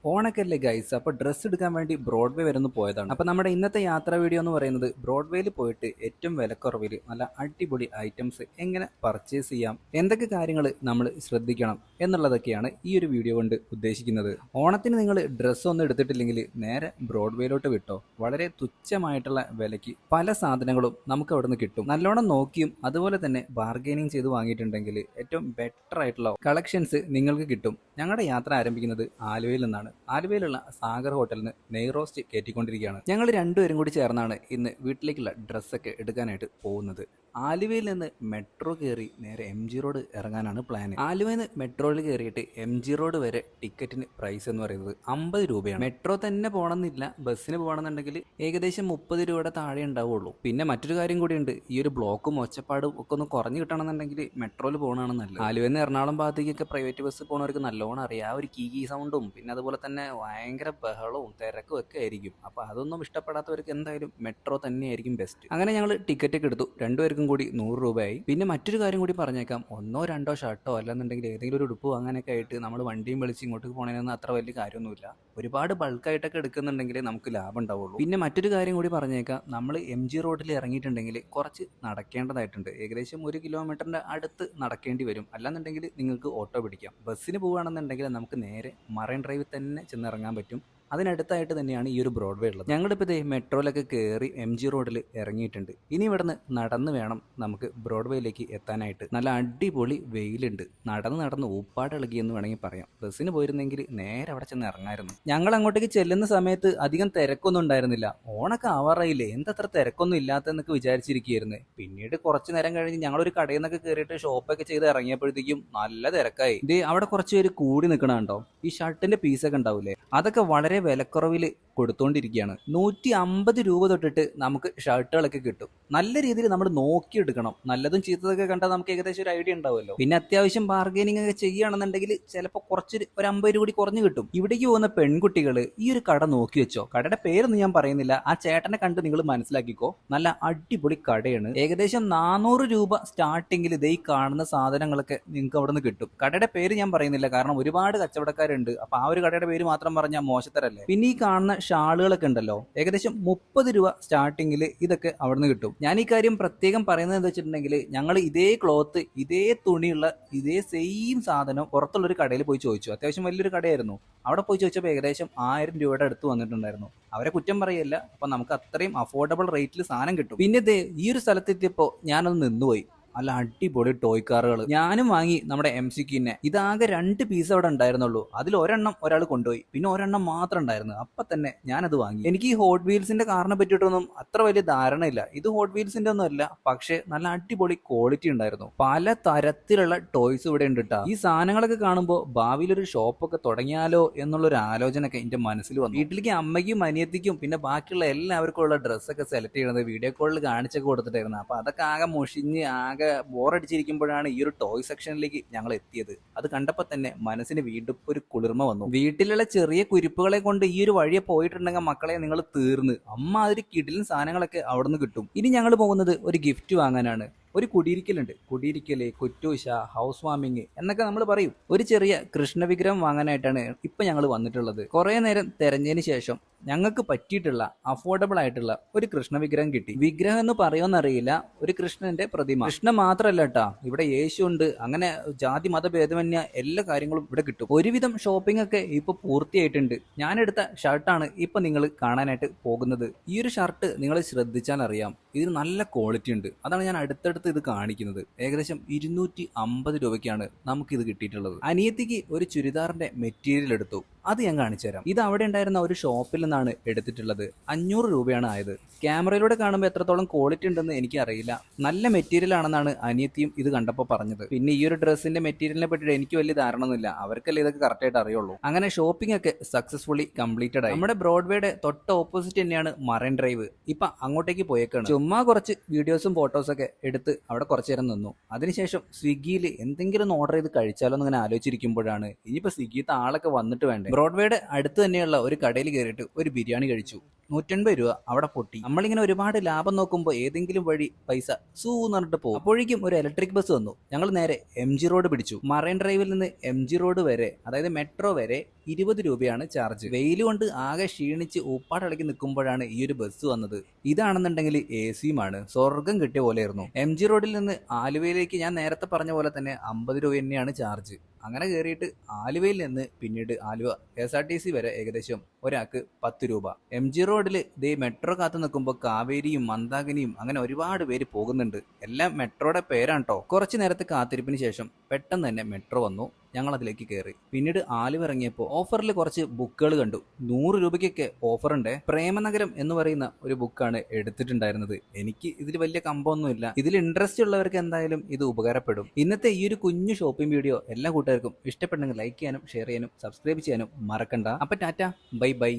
ഓണൊക്കെ അല്ലേ ഗൈസ്. അപ്പോൾ ഡ്രസ്സ് എടുക്കാൻ വേണ്ടി ബ്രോഡ്വേ വരെ ഒന്ന് പോയതാണ്. അപ്പോൾ നമ്മുടെ ഇന്നത്തെ യാത്രാ വീഡിയോ എന്ന് പറയുന്നത് ബ്രോഡ്വേയിൽ പോയിട്ട് ഏറ്റവും വിലക്കുറവിൽ നല്ല അടിപൊളി ഐറ്റംസ് എങ്ങനെ പർച്ചേസ് ചെയ്യാം, എന്തൊക്കെ കാര്യങ്ങൾ നമ്മൾ ശ്രദ്ധിക്കണം എന്നുള്ളതൊക്കെയാണ് ഈ ഒരു വീഡിയോ കൊണ്ട് ഉദ്ദേശിക്കുന്നത്. ഓണത്തിന് നിങ്ങൾ ഡ്രസ്സ് ഒന്നും എടുത്തിട്ടില്ലെങ്കിൽ നേരെ ബ്രോഡ്വേയിലോട്ട് വിട്ടോ. വളരെ തുച്ഛമായിട്ടുള്ള വിലയ്ക്ക് പല സാധനങ്ങളും നമുക്ക് അവിടെ നിന്ന് കിട്ടും. നല്ലോണം നോക്കിയും അതുപോലെ തന്നെ ബാർഗെയിനിങ് ചെയ്ത് വാങ്ങിയിട്ടുണ്ടെങ്കിൽ ഏറ്റവും ബെറ്റർ ആയിട്ടുള്ള കളക്ഷൻസ് നിങ്ങൾക്ക് കിട്ടും. ഞങ്ങളുടെ യാത്ര ആരംഭിക്കുന്നത് ആലുവയിൽ നിന്നാണ്. ആലുവയിലുള്ള സാഗർ ഹോട്ടലിൽ നിന്ന് നെയ് റോസ്റ്റ് കയറ്റിക്കൊണ്ടിരിക്കുകയാണ്. ഞങ്ങൾ രണ്ടുപേരും കൂടി ചേർന്നാണ് ഇന്ന് വീട്ടിലേക്കുള്ള ഡ്രസ്സൊക്കെ എടുക്കാനായിട്ട് പോകുന്നത്. ആലുവയിൽ നിന്ന് മെട്രോ കയറി നേരെ MG റോഡ് ഇറങ്ങാനാണ് പ്ലാൻ. ആലുവയിൽ നിന്ന് മെട്രോയിൽ കയറിയിട്ട് MG റോഡ് വരെ ടിക്കറ്റിന് പ്രൈസ് എന്ന് പറയുന്നത് 50 രൂപയാണ്. മെട്രോ തന്നെ പോകണമെന്നില്ല, ബസ്സിന് പോകണമെന്നുണ്ടെങ്കിൽ ഏകദേശം 30 രൂപയുടെ താഴെ ഉണ്ടാവുള്ളൂ. പിന്നെ മറ്റൊരു കാര്യം കൂടിയുണ്ട്, ഈ ഒരു ബ്ലോക്കും ഒച്ചപ്പാടും ഒക്കെ ഒന്ന് കുറഞ്ഞു കിട്ടണമെന്നുണ്ടെങ്കിൽ മെട്രോയിൽ പോകണമാണ് നല്ലത്. ആലുവയിൽ നിന്ന് എറണാകുളം ഭാഗത്തേക്കൊക്കെ പ്രൈവറ്റ് ബസ് പോകുന്നവർക്ക് നല്ലോണം അറിയാം. ഒരു കീ സൗണ്ടും പിന്നെ അതുപോലെ തന്നെ ഭയങ്കര ബഹളവും തിരക്കും ഒക്കെ ആയിരിക്കും. അപ്പോൾ അതൊന്നും ഇഷ്ടപ്പെടാത്തവർക്ക് എന്തായാലും മെട്രോ തന്നെയായിരിക്കും ബെസ്റ്റ്. അങ്ങനെ ഞങ്ങൾ ടിക്കറ്റ് ഒക്കെ എടുത്തു. രണ്ടുപേർക്കും കൂടി 100 രൂപയായി. പിന്നെ മറ്റൊരു കാര്യം കൂടി പറഞ്ഞേക്കാം, 1-2 ഷർട്ടോ അല്ലെന്നുണ്ടെങ്കിൽ ഏതെങ്കിലും ഒരു ഉടുപ്പോ അങ്ങനെയൊക്കെ ആയിട്ട് നമ്മൾ വണ്ടിയും വിളിച്ച് ഇങ്ങോട്ട് പോകണമെന്ന് അത്ര വലിയ കാര്യമൊന്നുമില്ല. ഒരുപാട് ബൾക്കായിട്ടൊക്കെ എടുക്കുന്നുണ്ടെങ്കിൽ നമുക്ക് ലാഭം ഉണ്ടാവുള്ളൂ. പിന്നെ മറ്റൊരു കാര്യം കൂടി പറഞ്ഞേക്കാം, നമ്മൾ MG റോഡിൽ ഇറങ്ങിയിട്ടുണ്ടെങ്കിൽ കുറച്ച് നടക്കേണ്ടതായിട്ടുണ്ട്. ഏകദേശം 1 കിലോമീറ്ററിന്റെ അടുത്ത് നടക്കേണ്ടി വരും. അല്ലാന്നുണ്ടെങ്കിൽ നിങ്ങൾക്ക് ഓട്ടോ പിടിക്കാം. ബസ്സിന് പോവുകയാണെന്നുണ്ടെങ്കിൽ നമുക്ക് നേരെ മറൈൻ ഡ്രൈവിൽ തന്നെ ചെന്നിറങ്ങാൻ പറ്റും. അതിനടുത്തായിട്ട് തന്നെയാണ് ഈ ഒരു ബ്രോഡ്വേ ഉള്ളത്. ഞങ്ങളിപ്പോൾ ഇതേ മെട്രോയിലൊക്കെ കയറി MG റോഡിൽ ഇറങ്ങിയിട്ടുണ്ട്. ഇനി ഇവിടുന്ന് നടന്ന് വേണം നമുക്ക് ബ്രോഡ്വേയിലേക്ക് എത്താനായിട്ട്. നല്ല അടിപൊളി വെയിലുണ്ട്. നടന്ന് ഊപ്പാടിളകി എന്ന് വേണമെങ്കിൽ പറയാം. ബസ്സിന് പോയിരുന്നെങ്കിൽ നേരെ അവിടെ ചെന്ന് ഇറങ്ങായിരുന്നു. ഞങ്ങൾ അങ്ങോട്ടേക്ക് ചെല്ലുന്ന സമയത്ത് അധികം തിരക്കൊന്നും ഉണ്ടായിരുന്നില്ല. ഓണൊക്കെ ആവാറായില്ലേ, എന്തത്ര തിരക്കൊന്നും ഇല്ലാത്തെന്നൊക്കെ വിചാരിച്ചിരിക്കുകയായിരുന്നു. പിന്നീട് കുറച്ച് നേരം കഴിഞ്ഞ് ഞങ്ങളൊരു കടയിൽ നിന്നൊക്കെ കയറിയിട്ട് ഷോപ്പൊക്കെ ചെയ്ത് ഇറങ്ങിയപ്പോഴത്തേക്കും നല്ല തിരക്കായി. ഇത് അവിടെ കുറച്ച് പേര് കൂടി നിൽക്കണുണ്ടോ. ഈ ഷർട്ടിന്റെ പീസൊക്കെ ഉണ്ടാവില്ലേ, അതൊക്കെ വളരെ വിലക്കുറവിൽ കൊടുത്തോണ്ടിരിക്കുകയാണ്. 150 രൂപ തൊട്ടിട്ട് നമുക്ക് ഷർട്ടുകളൊക്കെ കിട്ടും. നല്ല രീതിയിൽ നമ്മൾ നോക്കിയെടുക്കണം. നല്ലതും ചീത്തതൊക്കെ കണ്ടാൽ നമുക്ക് ഏകദേശം ഒരു ഐഡിയ ഉണ്ടാവുമല്ലോ. പിന്നെ അത്യാവശ്യം ബാർഗെയിനിങ് ഒക്കെ ചെയ്യുകയാണെന്നുണ്ടെങ്കിൽ ചിലപ്പോൾ കുറച്ച് ഒരു 50 രൂപ കൂടി കുറഞ്ഞു കിട്ടും. ഇവിടേക്ക് പോകുന്ന പെൺകുട്ടികൾ ഈ ഒരു കട നോക്കി വെച്ചോ. കടയുടെ പേരൊന്നും ഞാൻ പറയുന്നില്ല, ആ ചേട്ടനെ കണ്ട് നിങ്ങൾ മനസ്സിലാക്കിക്കോ. നല്ല അടിപൊളി കടയാണ്. ഏകദേശം 400 രൂപ സ്റ്റാർട്ടിങ്ങിൽ ഇതേ കാണുന്ന സാധനങ്ങളൊക്കെ നിങ്ങൾക്ക് അവിടെ നിന്ന് കിട്ടും. കടയുടെ പേര് ഞാൻ പറയുന്നില്ല, കാരണം ഒരുപാട് കച്ചവടക്കാരുണ്ട്. അപ്പൊ ആ ഒരു കടയുടെ പേര് മാത്രം പറഞ്ഞാൽ മോശത്തരല്ലേ. പിന്നെ ഈ കാണുന്ന ഷാളുകളൊക്കെ ഉണ്ടല്ലോ, ഏകദേശം 30 രൂപ സ്റ്റാർട്ടിങ്ങിൽ ഇതൊക്കെ അവിടെ നിന്ന് കിട്ടും. ഞാൻ ഈ കാര്യം പ്രത്യേകം പറയുന്നത് എന്താ വെച്ചിട്ടുണ്ടെങ്കിൽ, ഞങ്ങൾ ഇതേ ക്ലോത്ത് ഇതേ തുണിയുള്ള ഇതേ സെയിം സാധനം പുറത്തുള്ളൊരു കടയിൽ പോയി ചോദിച്ചു. അത്യാവശ്യം വലിയൊരു കടയായിരുന്നു. അവിടെ പോയി ചോദിച്ചപ്പോൾ ഏകദേശം 1000 രൂപയുടെ അടുത്ത് വന്നിട്ടുണ്ടായിരുന്നു. അവരെ കുറ്റം പറയല്ല, അപ്പൊ നമുക്ക് അത്രയും അഫോർഡബിൾ റേറ്റിൽ സാധനം കിട്ടും. പിന്നെ ഈ ഒരു സ്ഥലത്തെത്തിയപ്പോൾ ഞാനൊന്ന് നിന്നുപോയി. നല്ല അടിപൊളി ടോയ് കാറുകൾ ഞാനും വാങ്ങി. നമ്മുടെ MCക്കിന്നെ ഇതാകെ 2 പീസ് അവിടെ ഉണ്ടായിരുന്നുള്ളൂ. അതിൽ ഒരെണ്ണം ഒരാൾ കൊണ്ടുപോയി, പിന്നെ ഒരെണ്ണം മാത്രം ഉണ്ടായിരുന്നു. അപ്പൊ തന്നെ ഞാനത് വാങ്ങി. എനിക്ക് ഈ ഹോട്ട് വീൽസിന്റെ കാറിനെ പറ്റിയിട്ടൊന്നും അത്ര വലിയ ധാരണയില്ല. ഇത് ഹോട്ട് വീൽസിന്റെ ഒന്നും അല്ല, പക്ഷെ നല്ല അടിപൊളി ക്വാളിറ്റി ഉണ്ടായിരുന്നു. പല തരത്തിലുള്ള ടോയ്സ് ഇവിടെ ഉണ്ട് കേട്ടോ. ഈ സാധനങ്ങളൊക്കെ കാണുമ്പോൾ ഭാവിയിൽ ഒരു ഷോപ്പൊക്കെ തുടങ്ങിയാലോ എന്നുള്ളൊരു ആലോചനയൊക്കെ എന്റെ മനസ്സിൽ വന്നു. വീട്ടിലേക്ക് അമ്മയ്ക്കും അനിയത്തിക്കും പിന്നെ ബാക്കിയുള്ള എല്ലാവർക്കും ഉള്ള ഡ്രസ്സൊക്കെ സെലക്ട് ചെയ്യുന്നത് വീഡിയോ കോളിൽ കാണിച്ചൊക്കെ കൊടുത്തിട്ടായിരുന്നു. അപ്പൊ അതൊക്കെ ആകെ മുഷിഞ്ഞ് ആകെ ബോറടിച്ചിരിക്കുമ്പോഴാണ് ഈ ഒരു ടോയ് സെക്ഷനിലേക്ക് ഞങ്ങൾ എത്തിയത്. അത് കണ്ടപ്പോൾ തന്നെ മനസ്സിന് വീണ്ടും ഒരു കുളിർമ വന്നു. വീട്ടിലുള്ള ചെറിയ കുരിപ്പുകളെ കൊണ്ട് ഈ ഒരു വഴിയെ പോയിട്ടുണ്ടെങ്കിൽ മക്കളെ നിങ്ങൾ തീർന്ന്. അമ്മ അതൊരു കിടിലൻ സാധനങ്ങളൊക്കെ അവിടെ നിന്ന് കിട്ടും. ഇനി ഞങ്ങൾ പോകുന്നത് ഒരു ഗിഫ്റ്റ് വാങ്ങാനാണ്. ഒരു കുടിയിരിക്കലുണ്ട്. കുടിയിരിക്കല്, കുറ്റൂശ, ഹൗസ് വാമിങ് എന്നൊക്കെ നമ്മൾ പറയും. ഒരു ചെറിയ കൃഷ്ണ വിഗ്രഹം വാങ്ങാനായിട്ടാണ് ഇപ്പൊ ഞങ്ങൾ വന്നിട്ടുള്ളത്. കുറെ നേരം തെരഞ്ഞതിന് ശേഷം ഞങ്ങൾക്ക് പറ്റിയിട്ടുള്ള അഫോർഡബിൾ ആയിട്ടുള്ള ഒരു കൃഷ്ണ വിഗ്രഹം കിട്ടി. വിഗ്രഹം എന്ന് പറയുമെന്നറിയില്ല, ഒരു കൃഷ്ണന്റെ പ്രതിമ. കൃഷ്ണ മാത്രല്ല കേട്ടാ, ഇവിടെ യേശു ഉണ്ട്. അങ്ങനെ ജാതി മതഭേദമന്യ എല്ലാ കാര്യങ്ങളും ഇവിടെ കിട്ടും. ഒരുവിധം ഷോപ്പിംഗ് ഒക്കെ ഇപ്പൊ പൂർത്തിയായിട്ടുണ്ട്. ഞാൻ എടുത്ത ഷർട്ടാണ് ഇപ്പൊ നിങ്ങൾ കാണാനായിട്ട് പോകുന്നത്. ഈ ഒരു ഷർട്ട് നിങ്ങൾ ശ്രദ്ധിച്ചാൽ അറിയാം, ഇതിന് നല്ല ക്വാളിറ്റി ഉണ്ട്. അതാണ് ഞാൻ അടുത്തടുത്ത് ഇത് കാണിക്കുന്നത്. ഏകദേശം 250 രൂപയ്ക്കാണ് നമുക്കിത് കിട്ടിയിട്ടുള്ളത്. അനിയത്തിക്ക് ഒരു ചുരിദാറിന്റെ മെറ്റീരിയൽ എടുത്തു, അത് ഞാൻ കാണിച്ചു തരാം. ഇത് അവിടെ ഉണ്ടായിരുന്ന ഒരു ഷോപ്പിൽ നിന്നാണ് എടുത്തിട്ടുള്ളത്. 500 രൂപയാണ് ആയത്. ക്യാമറയിലൂടെ കാണുമ്പോൾ എത്രത്തോളം ക്വാളിറ്റി ഉണ്ടെന്ന് എനിക്കറിയില്ല. നല്ല മെറ്റീരിയൽ ആണെന്നാണ് അനിയത്തിയും ഇത് കണ്ടപ്പോൾ പറഞ്ഞത്. പിന്നെ ഈ ഒരു ഡ്രസ്സിന്റെ മെറ്റീരിയലിനെ പറ്റിയിട്ട് എനിക്ക് വലിയ ധാരണ ഒന്നുമില്ല, അവർക്കല്ലേ ഇതൊക്കെ കറക്റ്റ് ആയിട്ട് അറിയുള്ളൂ. അങ്ങനെ ഷോപ്പിംഗ് ഒക്കെ സക്സസ്ഫുള്ളി കംപ്ലീറ്റഡ് ആയി. നമ്മുടെ ബ്രോഡ്വേയുടെ തൊട്ട് ഓപ്പോസിറ്റ് തന്നെയാണ് മറൈൻ ഡ്രൈവ്. ഇപ്പൊ അങ്ങോട്ടേക്ക് പോയേക്കാണ്. ചുമ്മാ കുറച്ച് വീഡിയോസും ഫോട്ടോസും ഒക്കെ എടുത്ത് അവിടെ കുറച്ചു നേരം നിന്നു. അതിനുശേഷം സ്വിഗ്ഗിയിൽ എന്തെങ്കിലും ഒന്ന് ഓർഡർ ചെയ്ത് കഴിച്ചാലോ എന്ന് ഇങ്ങനെ ആലോചിച്ചിരിക്കുമ്പോഴാണ് ഇനിയിപ്പോ സ്വിഗ്ഗിത്തെ ആളൊക്കെ വന്നിട്ട് വേണ്ടേ. ബ്രോഡ്വേയുടെ അടുത്ത് തന്നെയുള്ള ഒരു കടയിൽ കയറിയിട്ട് ഒരു ബിരിയാണി കഴിച്ചു. 150 രൂപ അവിടെ പൊട്ടി. നമ്മളിങ്ങനെ ഒരുപാട് ലാഭം നോക്കുമ്പോൾ ഏതെങ്കിലും വഴി പൈസ എന്ന് പറഞ്ഞിട്ട് പോകും. അപ്പോഴേക്കും ഒരു ഇലക്ട്രിക് ബസ് വന്നു. ഞങ്ങൾ നേരെ MG റോഡ് പിടിച്ചു. മറൈൻ ഡ്രൈവിൽ നിന്ന് MG റോഡ് വരെ, അതായത് മെട്രോ വരെ 20 രൂപയാണ് ചാർജ്. വെയിൽ കൊണ്ട് ആകെ ക്ഷീണിച്ച് ഉപ്പാടളക്കി നിൽക്കുമ്പോഴാണ് ഈ ഒരു ബസ് വന്നത്. ഇതാണെന്നുണ്ടെങ്കിൽ AC-യുമാണ്. സ്വർഗം കിട്ടിയ പോലെയായിരുന്നു. MG റോഡിൽ നിന്ന് ആലുവയിലേക്ക് ഞാൻ നേരത്തെ പറഞ്ഞ പോലെ തന്നെ 50 രൂപ തന്നെയാണ് ചാർജ്. അങ്ങനെ കയറിയിട്ട് ആലുവയിൽ നിന്ന് പിന്നീട് ആലുവ KSRTC വരെ ഏകദേശം ഒരാൾക്ക് 10 രൂപ. MG റോഡിൽ ദേ മെട്രോ കാത്തു നിൽക്കുമ്പോൾ കാവേരിയും മന്ദാകിനിയും അങ്ങനെ ഒരുപാട് പേര് പോകുന്നുണ്ട്. എല്ലാം മെട്രോയുടെ പേരാണ് കേട്ടോ. കുറച്ചു നേരത്തെ കാത്തിരിപ്പിന് ശേഷം പെട്ടെന്ന് തന്നെ മെട്രോ വന്നു. ഞങ്ങൾ അതിലേക്ക് കയറി. പിന്നീട് ആലുവ ഇറങ്ങിയപ്പോൾ ഓഫറിൽ കുറച്ച് ബുക്കുകൾ കണ്ടു. 100 രൂപയ്ക്കൊക്കെ ഓഫറുണ്ട്. പ്രേമനഗരം എന്ന് പറയുന്ന ഒരു ബുക്കാണ് എടുത്തിട്ടുണ്ടായിരുന്നത്. എനിക്ക് ഇതിൽ വലിയ കമ്പമൊന്നുമില്ല. ഇതിൽ ഇൻട്രസ്റ്റ് ഉള്ളവർക്ക് എന്തായാലും ഇത് ഉപകാരപ്പെടും. ഇന്നത്തെ ഈ ഒരു കുഞ്ഞു ഷോപ്പിംഗ് വീഡിയോ എല്ലാ കൂട്ടുകാർക്കും ഇഷ്ടപ്പെട്ടെങ്കിൽ ലൈക്ക് ചെയ്യാനും ഷെയർ ചെയ്യാനും സബ്സ്ക്രൈബ് ചെയ്യാനും മറക്കണ്ട. അപ്പൊ ടാറ്റ, ബൈ ബൈ.